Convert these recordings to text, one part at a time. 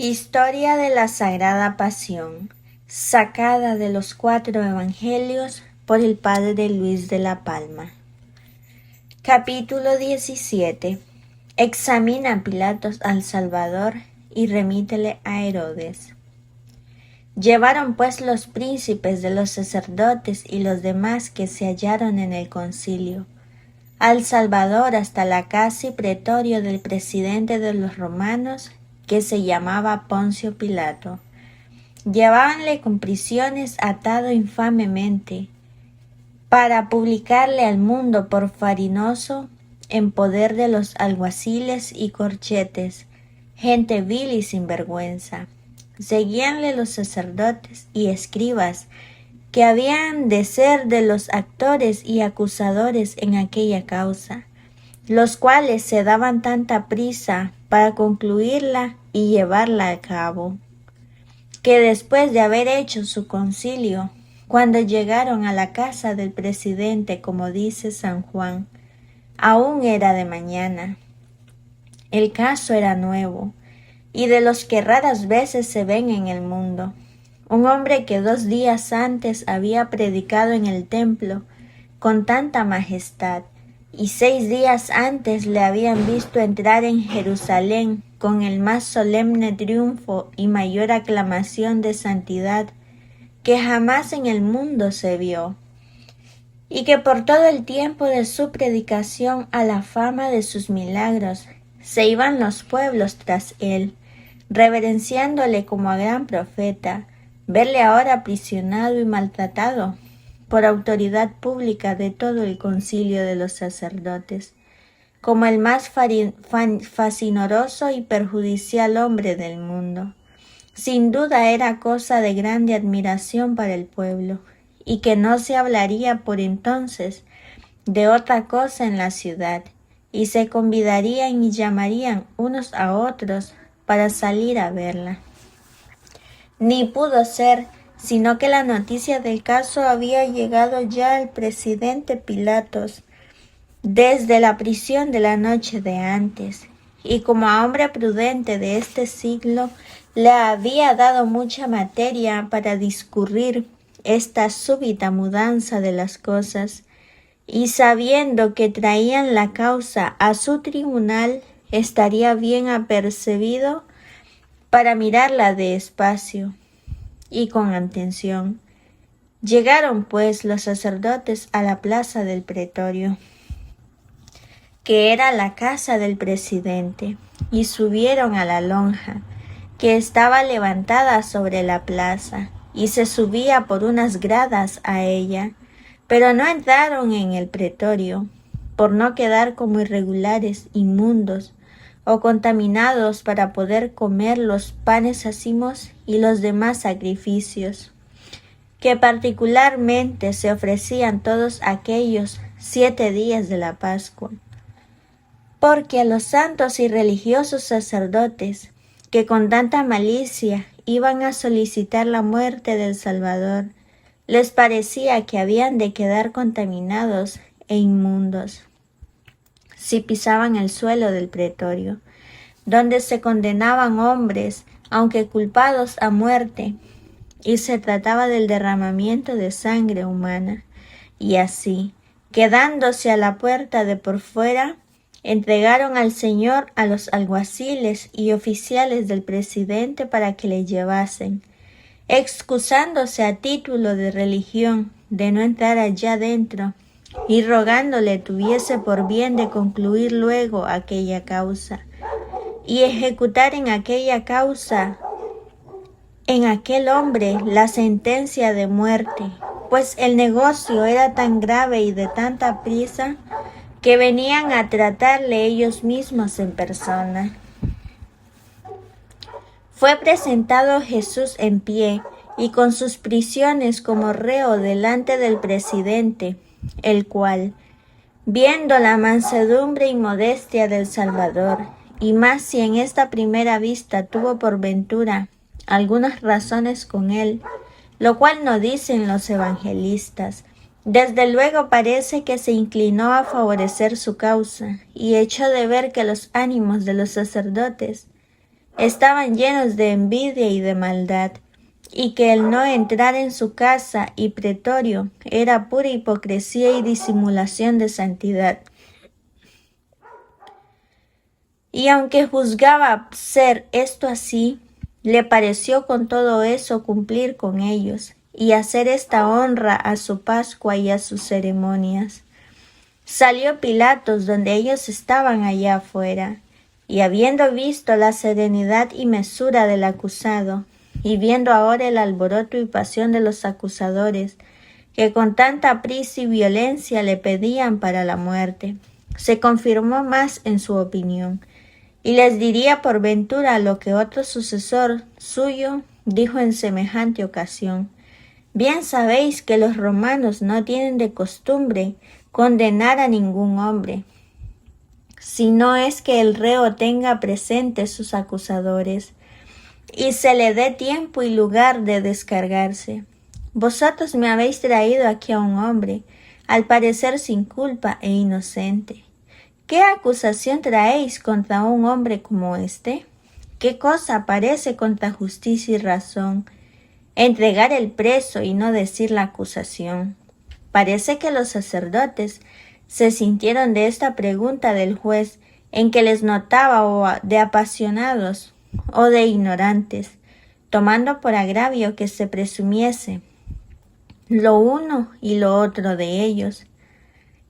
Historia de la Sagrada Pasión, sacada de los 4 Evangelios por el Padre Luis de la Palma. Capítulo 17. Examina Pilatos al Salvador y remítele a Herodes. Llevaron pues los príncipes de los sacerdotes y los demás que se hallaron en el concilio al Salvador hasta la casa y pretorio del presidente de los romanos, que se llamaba Poncio Pilato. Llevábanle con prisiones atado infamemente, para publicarle al mundo por farinoso en poder de los alguaciles y corchetes, gente vil y sinvergüenza. Seguíanle los sacerdotes y escribas, que habían de ser de los actores y acusadores en aquella causa, los cuales se daban tanta prisa para concluirla y llevarla a cabo, que después de haber hecho su concilio, cuando llegaron a la casa del presidente, como dice San Juan, aún era de mañana. El caso era nuevo, y de los que raras veces se ven en el mundo. Un hombre que 2 días antes había predicado en el templo con tanta majestad, y 6 días antes le habían visto entrar en Jerusalén con el más solemne triunfo y mayor aclamación de santidad que jamás en el mundo se vio, y que por todo el tiempo de su predicación a la fama de sus milagros se iban los pueblos tras él, reverenciándole como a gran profeta. Verle ahora aprisionado y maltratado por autoridad pública de todo el concilio de los sacerdotes, como el más facinoroso y perjudicial hombre del mundo, sin duda era cosa de grande admiración para el pueblo, y que no se hablaría por entonces de otra cosa en la ciudad, y se convidarían y llamarían unos a otros para salir a verla. Ni pudo ser, sino que la noticia del caso había llegado ya al presidente Pilatos desde la prisión de la noche de antes, y como a hombre prudente de este siglo le había dado mucha materia para discurrir esta súbita mudanza de las cosas, y sabiendo que traían la causa a su tribunal, estaría bien apercebido para mirarla despacio y con atención. Llegaron pues los sacerdotes a la plaza del pretorio, que era la casa del presidente, y subieron a la lonja, que estaba levantada sobre la plaza, y se subía por unas gradas a ella, pero no entraron en el pretorio, por no quedar como irregulares, inmundos o contaminados para poder comer los panes ácimos y los demás sacrificios, que particularmente se ofrecían todos aquellos 7 días de la Pascua, porque a los santos y religiosos sacerdotes, que con tanta malicia iban a solicitar la muerte del Salvador, les parecía que habían de quedar contaminados e inmundos si pisaban el suelo del pretorio, donde se condenaban hombres, aunque culpados a muerte, y se trataba del derramamiento de sangre humana, y así, quedándose a la puerta de por fuera, entregaron al Señor a los alguaciles y oficiales del presidente para que le llevasen, excusándose a título de religión de no entrar allá dentro, y rogándole tuviese por bien de concluir luego aquella causa, y ejecutar en aquella causa, en aquel hombre, la sentencia de muerte, pues el negocio era tan grave y de tanta prisa, que venían a tratarle ellos mismos en persona. Fue presentado Jesús en pie, y con sus prisiones como reo delante del presidente, el cual, viendo la mansedumbre y modestia del Salvador, y más si en esta primera vista tuvo por ventura algunas razones con él, lo cual no dicen los evangelistas, desde luego parece que se inclinó a favorecer su causa, y echó de ver que los ánimos de los sacerdotes estaban llenos de envidia y de maldad, y que el no entrar en su casa y pretorio era pura hipocresía y disimulación de santidad. Y aunque juzgaba ser esto así, le pareció con todo eso cumplir con ellos y hacer esta honra a su Pascua y a sus ceremonias. Salió Pilatos donde ellos estaban allá afuera, y habiendo visto la serenidad y mesura del acusado, y viendo ahora el alboroto y pasión de los acusadores, que con tanta prisa y violencia le pedían para la muerte, se confirmó más en su opinión, y les diría por ventura lo que otro sucesor suyo dijo en semejante ocasión. Bien sabéis que los romanos no tienen de costumbre condenar a ningún hombre, si no es que el reo tenga presentes sus acusadores, y se le dé tiempo y lugar de descargarse. Vosotros me habéis traído aquí a un hombre, al parecer sin culpa e inocente. ¿Qué acusación traéis contra un hombre como este? ¿Qué cosa parece contra justicia y razón? Entregar el preso y no decir la acusación. Parece que los sacerdotes se sintieron de esta pregunta del juez, en que les notaba o de apasionados o de ignorantes, tomando por agravio que se presumiese lo uno y lo otro de ellos.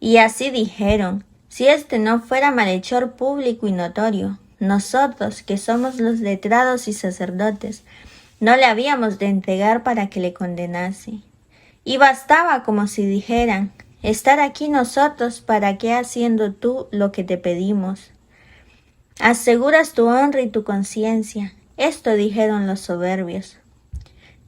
Y así dijeron: si este no fuera malhechor público y notorio, nosotros, que somos los letrados y sacerdotes, no le habíamos de entregar para que le condenase. Y bastaba como si dijeran: estar aquí nosotros, ¿para qué haciendo tú lo que te pedimos? Aseguras tu honra y tu conciencia. Esto dijeron los soberbios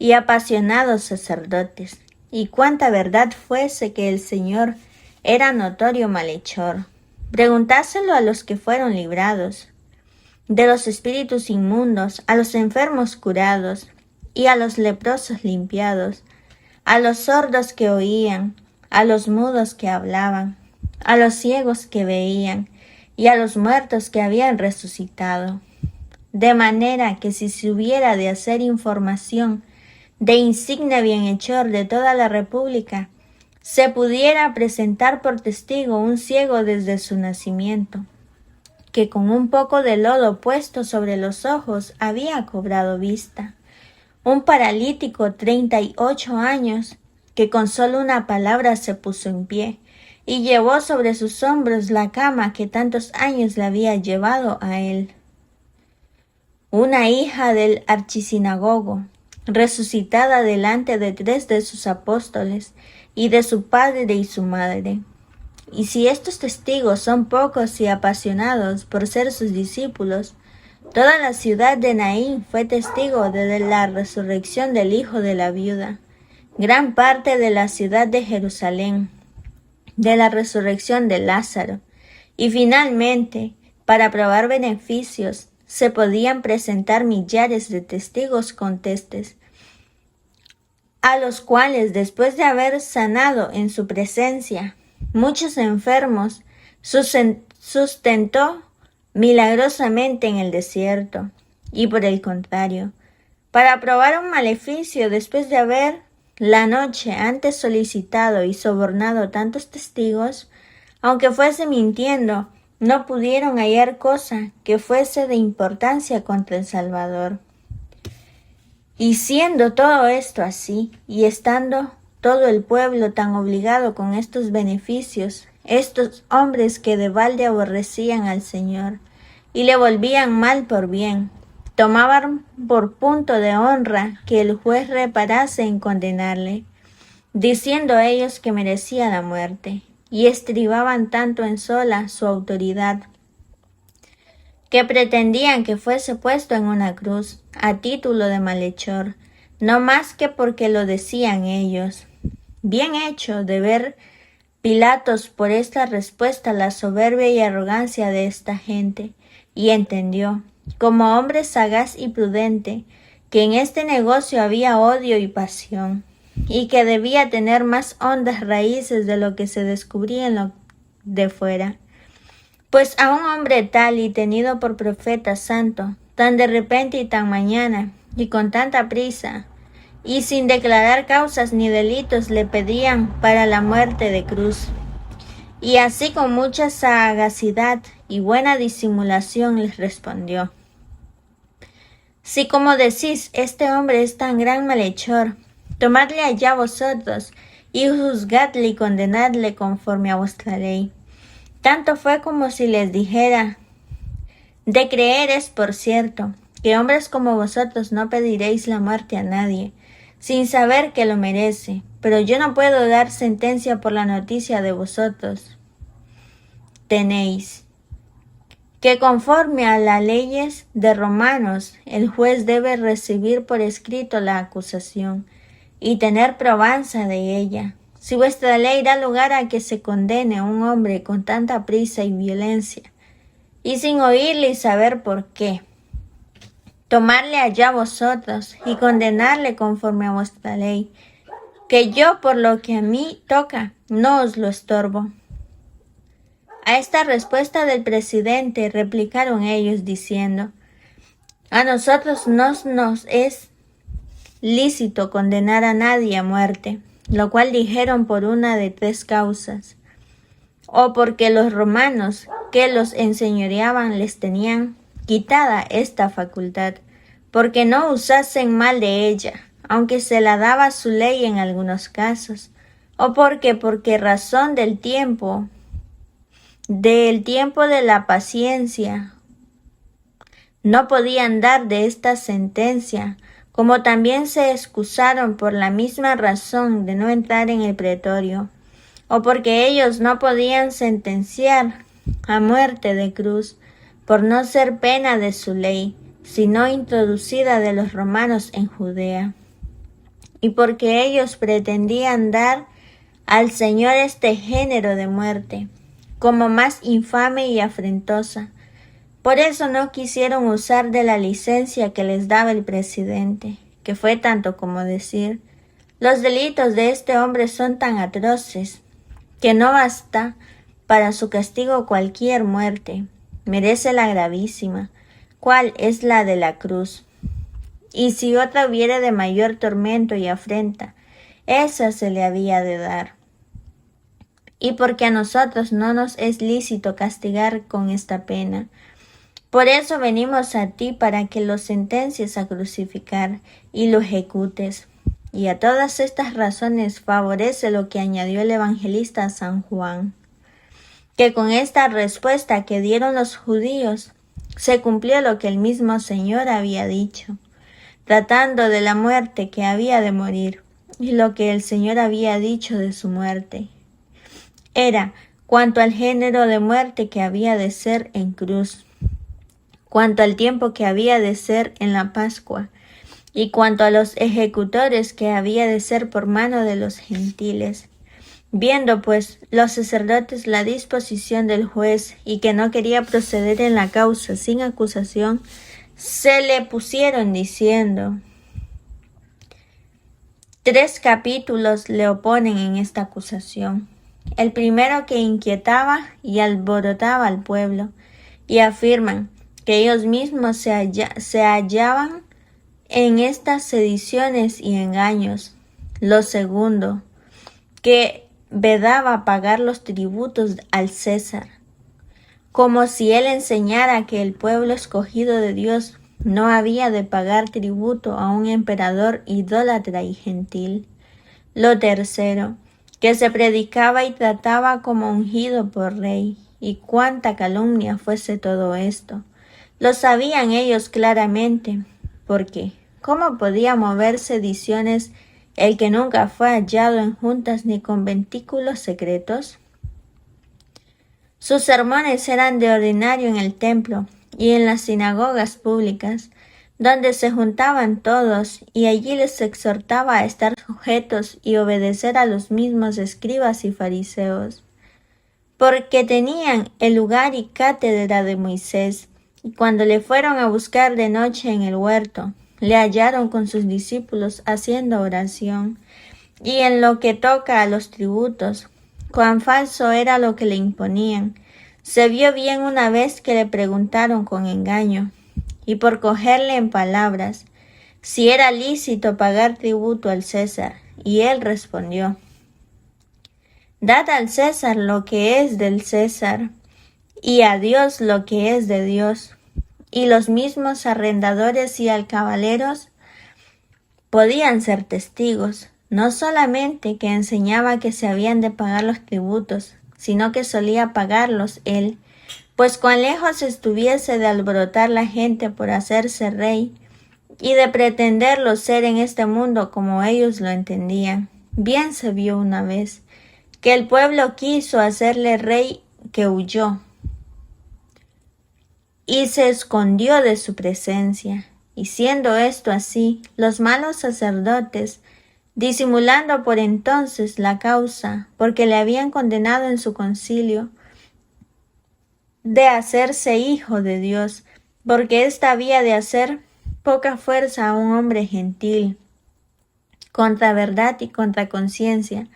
y apasionados sacerdotes. Y cuánta verdad fuese que el Señor era notorio malhechor. Preguntáselo a los que fueron librados de los espíritus inmundos, a los enfermos curados y a los leprosos limpiados, a los sordos que oían, a los mudos que hablaban, a los ciegos que veían y a los muertos que habían resucitado. De manera que si se hubiera de hacer información de insigne bienhechor de toda la república, se pudiera presentar por testigo un ciego desde su nacimiento, que con un poco de lodo puesto sobre los ojos había cobrado vista, un paralítico 38 años, que con solo una palabra se puso en pie, y llevó sobre sus hombros la cama que tantos años le había llevado a él. Una hija del archisinagogo, resucitada delante de 3 de sus apóstoles, y de su padre y su madre. Y si estos testigos son pocos y apasionados por ser sus discípulos, toda la ciudad de Naín fue testigo de la resurrección del hijo de la viuda, gran parte de la ciudad de Jerusalén, de la resurrección de Lázaro, y finalmente, para probar beneficios, se podían presentar millares de testigos contestes, a los cuales, después de haber sanado en su presencia muchos enfermos, sustentó milagrosamente en el desierto. Y por el contrario, para probar un maleficio, después de haber la noche antes solicitado y sobornado tantos testigos, aunque fuese mintiendo, no pudieron hallar cosa que fuese de importancia contra el Salvador. Y siendo todo esto así, y estando todo el pueblo tan obligado con estos beneficios, estos hombres que de balde aborrecían al Señor, y le volvían mal por bien, tomaban por punto de honra que el juez reparase en condenarle, diciendo ellos que merecía la muerte, y estribaban tanto en sola su autoridad, que pretendían que fuese puesto en una cruz, a título de malhechor, no más que porque lo decían ellos. Bien hecho de ver Pilatos por esta respuesta la soberbia y arrogancia de esta gente, y entendió, como hombre sagaz y prudente, que en este negocio había odio y pasión, y que debía tener más hondas raíces de lo que se descubría en lo de fuera. Pues a un hombre tal y tenido por profeta santo, tan de repente y tan mañana, y con tanta prisa, y sin declarar causas ni delitos le pedían para la muerte de cruz. Y así con mucha sagacidad y buena disimulación les respondió: si como decís, este hombre es tan gran malhechor, tomadle allá vosotros, y juzgadle y condenadle conforme a vuestra ley. Tanto fue como si les dijera: de creer es, por cierto, que hombres como vosotros no pediréis la muerte a nadie, sin saber que lo merece, pero yo no puedo dar sentencia por la noticia de vosotros. Tenéis que conforme a las leyes de Romanos, el juez debe recibir por escrito la acusación y tener probanza de ella. Si vuestra ley da lugar a que se condene a un hombre con tanta prisa y violencia, y sin oírle y saber por qué, tomarle allá vosotros y condenarle conforme a vuestra ley, que yo por lo que a mí toca no os lo estorbo. A esta respuesta del presidente replicaron ellos diciendo: a nosotros no nos es lícito condenar a nadie a muerte, lo cual dijeron por una de tres causas: o porque los romanos que los enseñoreaban les tenían quitada esta facultad, porque no usasen mal de ella, aunque se la daba su ley en algunos casos, o porque razón del tiempo de la paciencia no podían dar de esta sentencia, como también se excusaron por la misma razón de no entrar en el pretorio, o porque ellos no podían sentenciar a muerte de cruz, por no ser pena de su ley, sino introducida de los romanos en Judea, y porque ellos pretendían dar al Señor este género de muerte, como más infame y afrentosa. Por eso no quisieron usar de la licencia que les daba el presidente, que fue tanto como decir: los delitos de este hombre son tan atroces, que no basta para su castigo cualquier muerte, merece la gravísima, cual es la de la cruz. Y si otra hubiere de mayor tormento y afrenta, esa se le había de dar. Y porque a nosotros no nos es lícito castigar con esta pena, por eso venimos a ti para que lo sentencies a crucificar y lo ejecutes. Y a todas estas razones favorece lo que añadió el evangelista San Juan, que con esta respuesta que dieron los judíos se cumplió lo que el mismo Señor había dicho, tratando de la muerte que había de morir, y lo que el Señor había dicho de su muerte era cuanto al género de muerte que había de ser en cruz, cuanto al tiempo que había de ser en la Pascua, y cuanto a los ejecutores que había de ser por mano de los gentiles. Viendo pues los sacerdotes la disposición del juez y que no quería proceder en la causa sin acusación, se le pusieron diciendo: 3 capítulos le oponen en esta acusación. El primero, que inquietaba y alborotaba al pueblo, y afirman que ellos mismos se hallaban en estas sediciones y engaños. Lo segundo, que vedaba pagar los tributos al César, como si él enseñara que el pueblo escogido de Dios no había de pagar tributo a un emperador idólatra y gentil. Lo tercero, que se predicaba y trataba como ungido por rey, y cuánta calumnia fuese todo esto. Lo sabían ellos claramente, porque ¿cómo podía mover sediciones el que nunca fue hallado en juntas ni conventículos secretos? Sus sermones eran de ordinario en el templo y en las sinagogas públicas, donde se juntaban todos, y allí les exhortaba a estar sujetos y obedecer a los mismos escribas y fariseos, porque tenían el lugar y cátedra de Moisés. Y cuando le fueron a buscar de noche en el huerto, le hallaron con sus discípulos haciendo oración. Y en lo que toca a los tributos, cuán falso era lo que le imponían, se vio bien una vez que le preguntaron con engaño: y por cogerle en palabras, si era lícito pagar tributo al César. Y él respondió: Dad al César lo que es del César, y a Dios lo que es de Dios. Y los mismos arrendadores y alcabaleros podían ser testigos, no solamente que enseñaba que se habían de pagar los tributos, sino que solía pagarlos él, pues cuán lejos estuviese de alborotar la gente por hacerse rey, y de pretenderlo ser en este mundo como ellos lo entendían. Bien se vio una vez que el pueblo quiso hacerle rey, que huyó y se escondió de su presencia. Y siendo esto así, los malos sacerdotes, disimulando por entonces la causa, porque le habían condenado en su concilio, de hacerse hijo de Dios, porque ésta había de hacer poca fuerza a un hombre gentil, contra verdad y contra conciencia,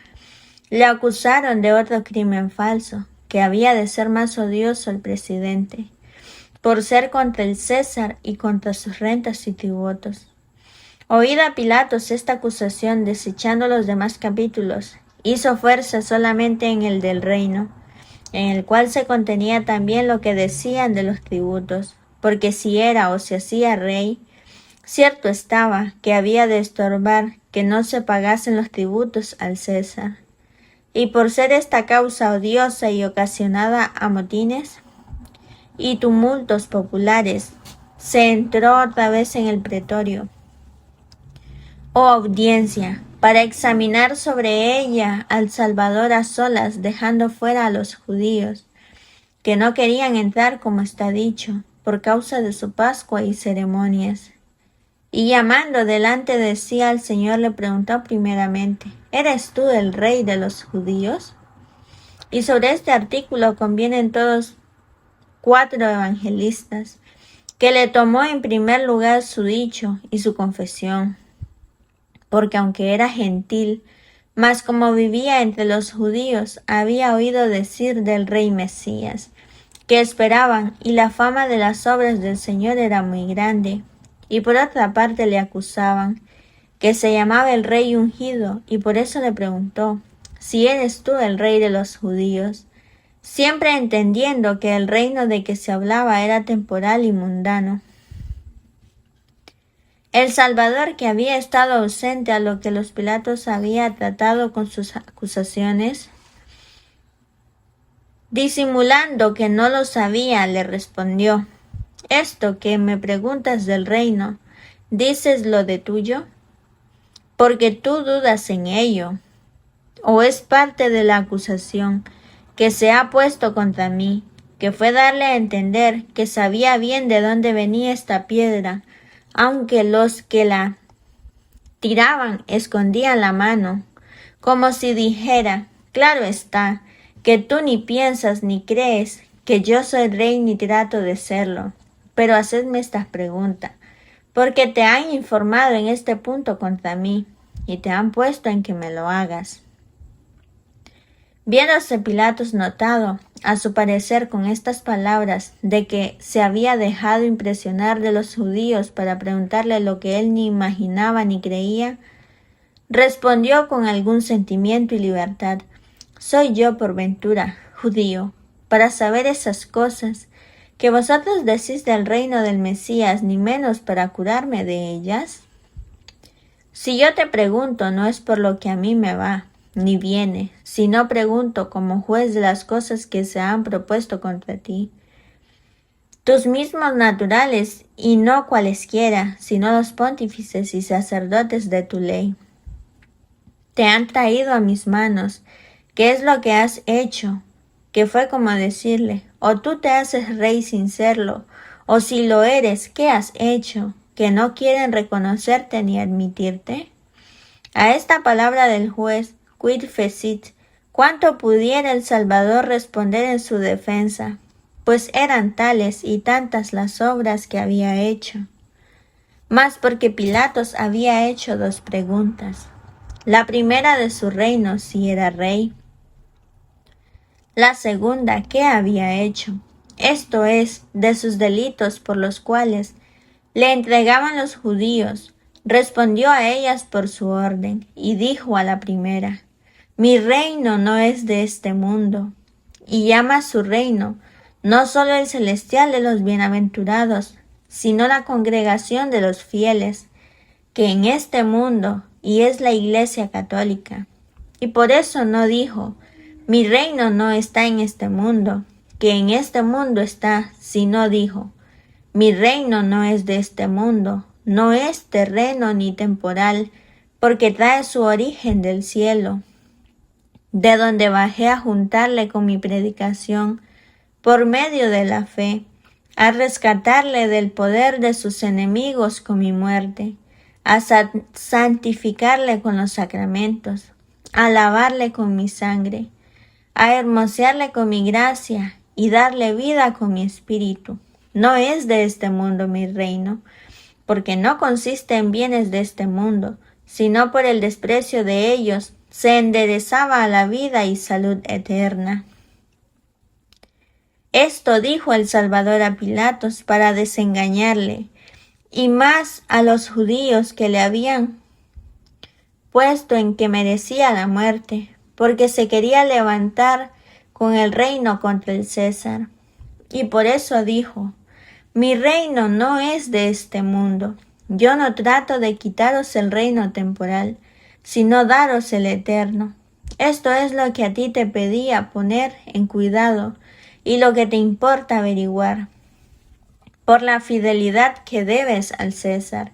le acusaron de otro crimen falso, que había de ser más odioso el presidente, por ser contra el César y contra sus rentas y tributos. Oída Pilatos esta acusación, desechando los demás capítulos, hizo fuerza solamente en el del reino, en el cual se contenía también lo que decían de los tributos, porque si era o se hacía rey, cierto estaba que había de estorbar que no se pagasen los tributos al César. Y por ser esta causa odiosa y ocasionada a motines y tumultos populares, se entró otra vez en el pretorio o audiencia para examinar sobre ella al Salvador a solas, dejando fuera a los judíos, que no querían entrar, como está dicho, por causa de su Pascua y ceremonias. Y llamando delante de sí al Señor, le preguntó primeramente: ¿Eres tú el rey de los judíos? Y sobre este artículo convienen todos 4 evangelistas, que le tomó en primer lugar su dicho y su confesión, porque aunque era gentil, mas como vivía entre los judíos, había oído decir del rey Mesías, que esperaban, y la fama de las obras del Señor era muy grande. Y por otra parte le acusaban, que se llamaba el rey ungido, y por eso le preguntó: si eres tú el rey de los judíos, siempre entendiendo que el reino de que se hablaba era temporal y mundano. El Salvador, que había estado ausente a lo que los Pilatos había tratado con sus acusaciones, disimulando que no lo sabía, le respondió: esto que me preguntas del reino, ¿dices lo de tuyo? Porque tú dudas en ello, o es parte de la acusación que se ha puesto contra mí, que fue darle a entender que sabía bien de dónde venía esta piedra, aunque los que la tiraban escondían la mano, como si dijera: claro está, que tú ni piensas ni crees que yo soy rey ni trato de serlo. Pero hacedme esta pregunta, porque te han informado en este punto contra mí, y te han puesto en que me lo hagas. Viéndose Pilatos notado, a su parecer con estas palabras, de que se había dejado impresionar de los judíos para preguntarle lo que él ni imaginaba ni creía, respondió con algún sentimiento y libertad: ¿soy yo por ventura judío para saber esas cosas que vosotros decís del reino del Mesías, ni menos para curarme de ellas? Si yo te pregunto, no es por lo que a mí me va, ni viene, sino pregunto como juez de las cosas que se han propuesto contra ti. Tus mismos naturales, y no cualesquiera, sino los pontífices y sacerdotes de tu ley, te han traído a mis manos. ¿Qué es lo que has hecho? Que fue como decirle: o tú te haces rey sin serlo, o si lo eres, ¿qué has hecho? ¿Que no quieren reconocerte ni admitirte? A esta palabra del juez, quid fecit, cuánto pudiera el Salvador responder en su defensa, pues eran tales y tantas las obras que había hecho. Mas porque Pilatos había hecho 2 preguntas: la primera de su reino, si era rey; la segunda, ¿qué había hecho? Esto es, de sus delitos por los cuales le entregaban los judíos. Respondió a ellas por su orden, y dijo a la primera: Mi reino no es de este mundo. Y llama su reino no solo el celestial de los bienaventurados, sino la congregación de los fieles, que en este mundo, y es la Iglesia católica. Y por eso no dijo: Mi reino no está en este mundo, que en este mundo está, sino dijo: Mi reino no es de este mundo, no es terreno ni temporal, porque trae su origen del cielo, de donde bajé a juntarle con mi predicación, por medio de la fe, a rescatarle del poder de sus enemigos con mi muerte, a santificarle con los sacramentos, a lavarle con mi sangre, a hermosearle con mi gracia y darle vida con mi espíritu. No es de este mundo mi reino, porque no consiste en bienes de este mundo, sino por el desprecio de ellos se enderezaba a la vida y salud eterna. Esto dijo el Salvador a Pilatos para desengañarle, y más a los judíos que le habían puesto en que merecía la muerte, porque se quería levantar con el reino contra el César. Y por eso dijo: Mi reino no es de este mundo. Yo no trato de quitaros el reino temporal, sino daros el eterno. Esto es lo que a ti te pedía poner en cuidado, y lo que te importa averiguar, por la fidelidad que debes al César.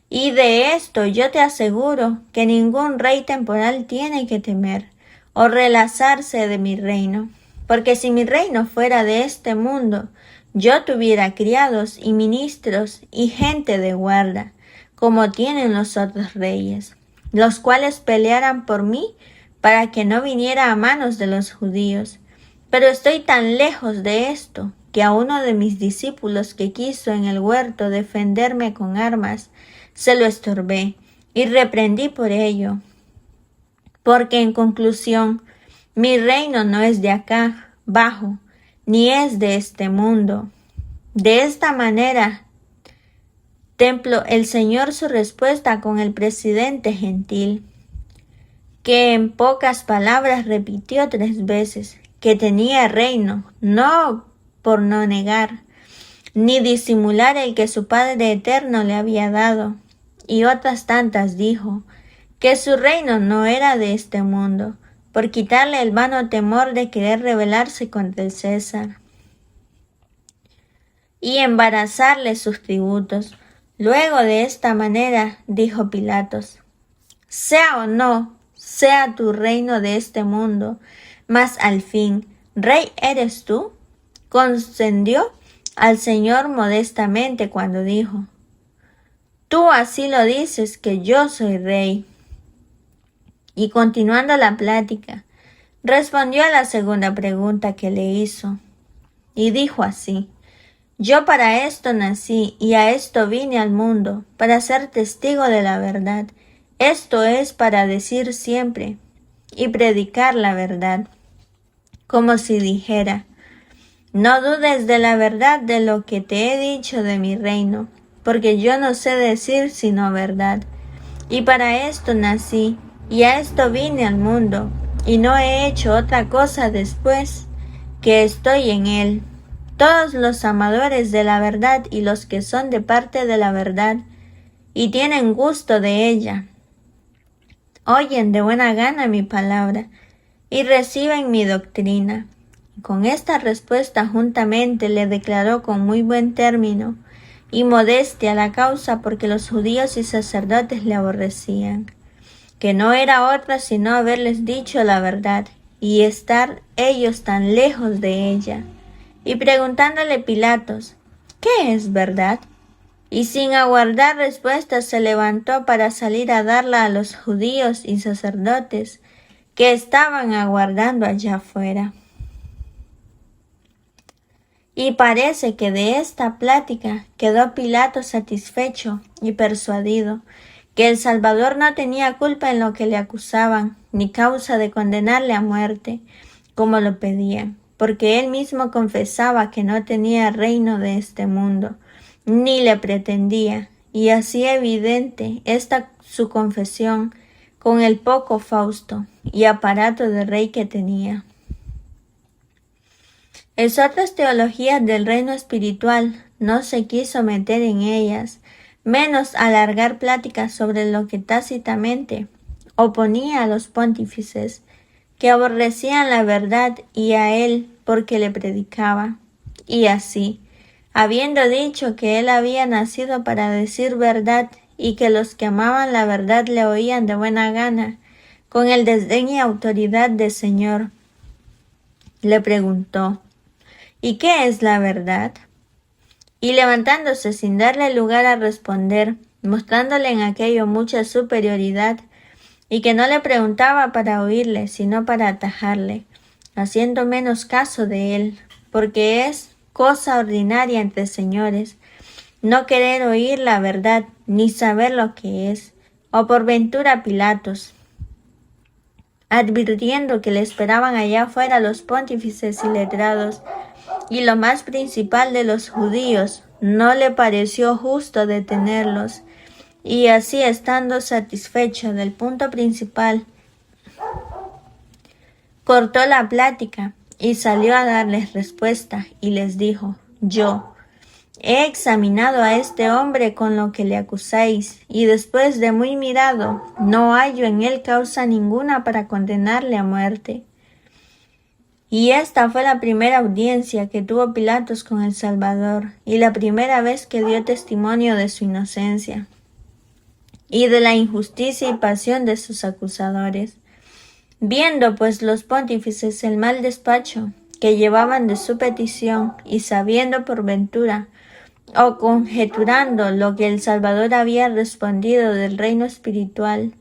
Y de esto yo te aseguro que ningún rey temporal tiene que temer o relazarse de mi reino, porque si mi reino fuera de este mundo, yo tuviera criados y ministros y gente de guarda, como tienen los otros reyes, los cuales pelearan por mí para que no viniera a manos de los judíos. Pero estoy tan lejos de esto, que a uno de mis discípulos que quiso en el huerto defenderme con armas, se lo estorbé y reprendí por ello. Porque en conclusión, mi reino no es de acá, bajo, ni es de este mundo. De esta manera, templo el Señor su respuesta con el presidente gentil, que en pocas palabras repitió 3 veces que tenía reino, no por no negar, ni disimular el que su Padre eterno le había dado. Y otras tantas dijo, que su reino no era de este mundo, por quitarle el vano temor de querer rebelarse contra el César y embarazarle sus tributos. Luego de esta manera dijo Pilatos: sea o no, sea tu reino de este mundo, mas al fin, ¿rey eres tú? Concedió al Señor modestamente cuando dijo: tú así lo dices, que yo soy rey. Y continuando la plática, respondió a la segunda pregunta que le hizo, y dijo así: yo para esto nací y a esto vine al mundo, para ser testigo de la verdad. Esto es para decir siempre y predicar la verdad, como si dijera: no dudes de la verdad de lo que te he dicho de mi reino, porque yo no sé decir sino verdad. Y para esto nací, y a esto vine al mundo, y no he hecho otra cosa después que estoy en él. Todos los amadores de la verdad y los que son de parte de la verdad, y tienen gusto de ella, oyen de buena gana mi palabra, y reciben mi doctrina. Con esta respuesta juntamente le declaró con muy buen término y modestia la causa porque los judíos y sacerdotes le aborrecían, que no era otra sino haberles dicho la verdad y estar ellos tan lejos de ella. Y preguntándole Pilatos: ¿qué es verdad? Y sin aguardar respuesta se levantó para salir a darla a los judíos y sacerdotes que estaban aguardando allá afuera. Y parece que de esta plática quedó Pilato satisfecho y persuadido que el Salvador no tenía culpa en lo que le acusaban, ni causa de condenarle a muerte, como lo pedían, porque él mismo confesaba que no tenía reino de este mundo, ni le pretendía, y hacía evidente esta su confesión con el poco fausto y aparato de rey que tenía. Otras teologías del reino espiritual no se quiso meter en ellas, menos alargar pláticas sobre lo que tácitamente oponía a los pontífices, que aborrecían la verdad y a él porque le predicaba. Y así, habiendo dicho que él había nacido para decir verdad y que los que amaban la verdad le oían de buena gana, con el desdén y autoridad de Señor, le preguntó: ¿y qué es la verdad? Y levantándose sin darle lugar a responder, mostrándole en aquello mucha superioridad, y que no le preguntaba para oírle, sino para atajarle, haciendo menos caso de él, porque es cosa ordinaria entre señores no querer oír la verdad, ni saber lo que es, o por ventura Pilatos, advirtiendo que le esperaban allá afuera los pontífices y letrados, y lo más principal de los judíos, no le pareció justo detenerlos, y así, estando satisfecho del punto principal, cortó la plática y salió a darles respuesta, y les dijo: yo he examinado a este hombre con lo que le acusáis, y después de muy mirado, no hallo en él causa ninguna para condenarle a muerte. Y esta fue la primera audiencia que tuvo Pilatos con el Salvador, y la primera vez que dio testimonio de su inocencia, y de la injusticia y pasión de sus acusadores. Viendo pues los pontífices el mal despacho que llevaban de su petición, y sabiendo por ventura, o conjeturando lo que el Salvador había respondido del reino espiritual,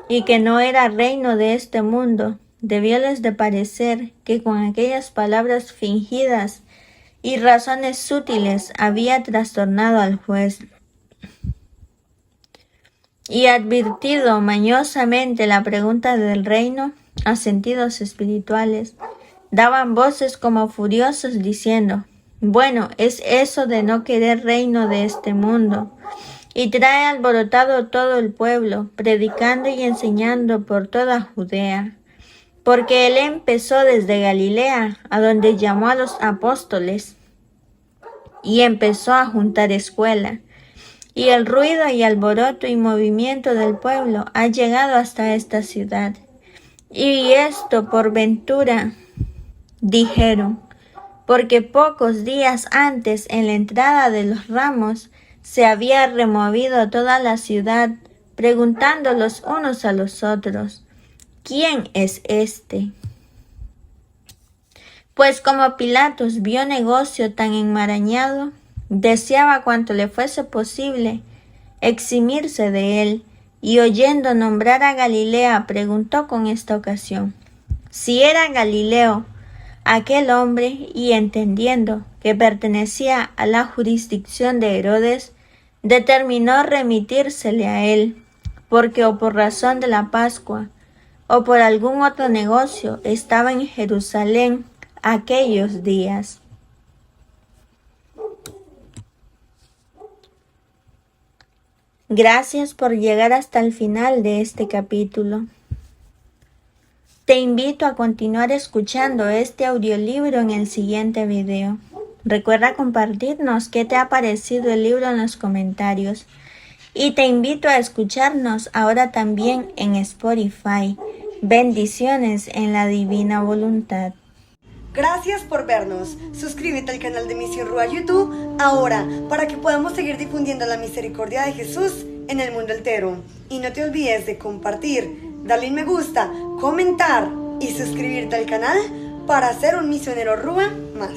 y que no era reino de este mundo, debióles de parecer que con aquellas palabras fingidas y razones sutiles había trastornado al juez, y advirtido mañosamente la pregunta del reino a sentidos espirituales, daban voces como furiosos diciendo: bueno, es eso de no querer reino de este mundo. Y trae alborotado todo el pueblo, predicando y enseñando por toda Judea. Porque él empezó desde Galilea, a donde llamó a los apóstoles, y empezó a juntar escuela. Y el ruido y alboroto y movimiento del pueblo ha llegado hasta esta ciudad. Y esto por ventura, dijeron, porque pocos días antes, en la entrada de los ramos, se había removido toda la ciudad, preguntando los unos a los otros: ¿quién es este? Pues como Pilatos vio negocio tan enmarañado, deseaba cuanto le fuese posible eximirse de él, y oyendo nombrar a Galilea, preguntó con esta ocasión si era Galileo aquel hombre, y entendiendo que pertenecía a la jurisdicción de Herodes, determinó remitírsele a él, porque o por razón de la Pascua, o por algún otro negocio, estaba en Jerusalén aquellos días. Gracias por llegar hasta el final de este capítulo. Te invito a continuar escuchando este audiolibro en el siguiente video. Recuerda compartirnos qué te ha parecido el libro en los comentarios. Y te invito a escucharnos ahora también en Spotify. Bendiciones en la divina voluntad. Gracias por vernos. Suscríbete al canal de Misión Rúa YouTube ahora para que podamos seguir difundiendo la misericordia de Jesús en el mundo entero. Y no te olvides de compartir, darle un me gusta, comentar y suscribirte al canal para ser un misionero Rúa más.